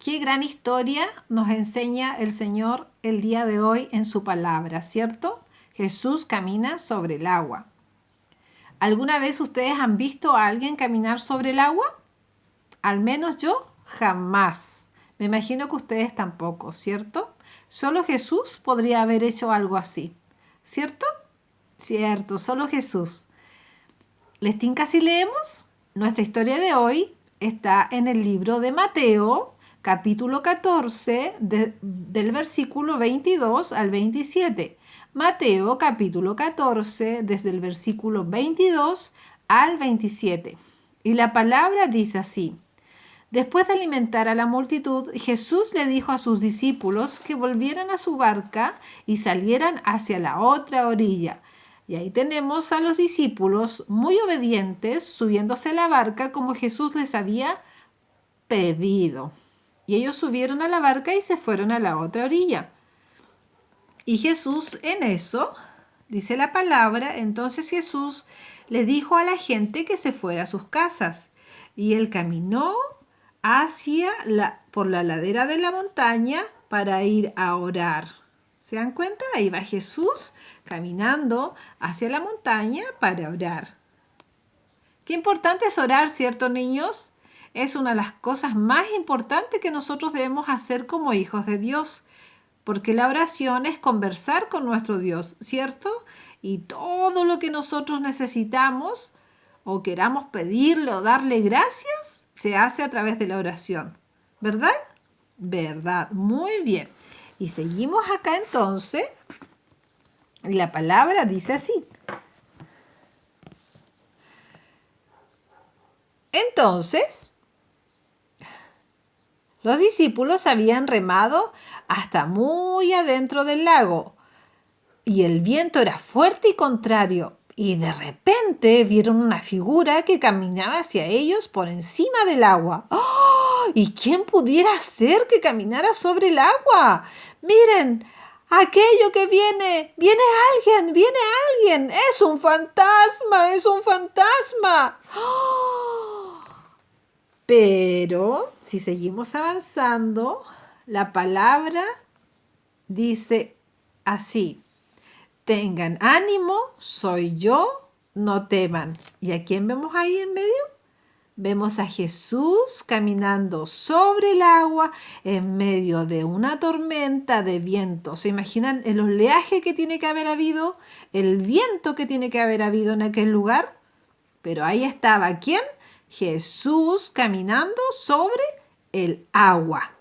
Qué gran historia nos enseña el Señor el día de hoy en su palabra, ¿cierto? Jesús camina sobre el agua. ¿Alguna vez ustedes han visto a alguien caminar sobre el agua? Al menos yo jamás. Me imagino que ustedes tampoco, ¿cierto? Solo Jesús podría haber hecho algo así, ¿cierto? Cierto, solo Jesús. ¿Les tinca si leemos? Nuestra historia de hoy está en el libro de Mateo, capítulo 14, del versículo 22 al 27. Mateo, capítulo 14, desde el versículo 22 al 27. Y la palabra dice así. Después de alimentar a la multitud, Jesús le dijo a sus discípulos que volvieran a su barca y salieran hacia la otra orilla. Y ahí tenemos a los discípulos muy obedientes subiéndose a la barca como Jesús les había pedido. Y ellos subieron a la barca y se fueron a la otra orilla. Y Jesús en eso, dice la palabra, entonces Jesús le dijo a la gente que se fuera a sus casas. Y él caminó por la ladera de la montaña para ir a orar. ¿Se dan cuenta? Ahí va Jesús caminando hacia la montaña para orar. Qué importante es orar, ¿cierto, niños? Es una de las cosas más importantes que nosotros debemos hacer como hijos de Dios, porque la oración es conversar con nuestro Dios, ¿cierto? Y todo lo que nosotros necesitamos o queramos pedirle o darle gracias, se hace a través de la oración. ¿Verdad? ¿Verdad? Muy bien. Y seguimos acá entonces. Y la palabra dice así. Entonces, los discípulos habían remado hasta muy adentro del lago y el viento era fuerte y contrario. Y de repente vieron una figura que caminaba hacia ellos por encima del agua. ¡Oh! ¿Y quién pudiera ser que caminara sobre el agua? Miren, aquello que viene alguien, es un fantasma, es un fantasma. ¡Oh! Pero si seguimos avanzando, la palabra dice así. Tengan ánimo, soy yo, no teman. ¿Y a quién vemos ahí en medio? Vemos a Jesús caminando sobre el agua en medio de una tormenta de viento. ¿Se imaginan el oleaje que tiene que haber habido? El viento que tiene que haber habido en aquel lugar. Pero ahí estaba, ¿quién? Jesús caminando sobre el agua.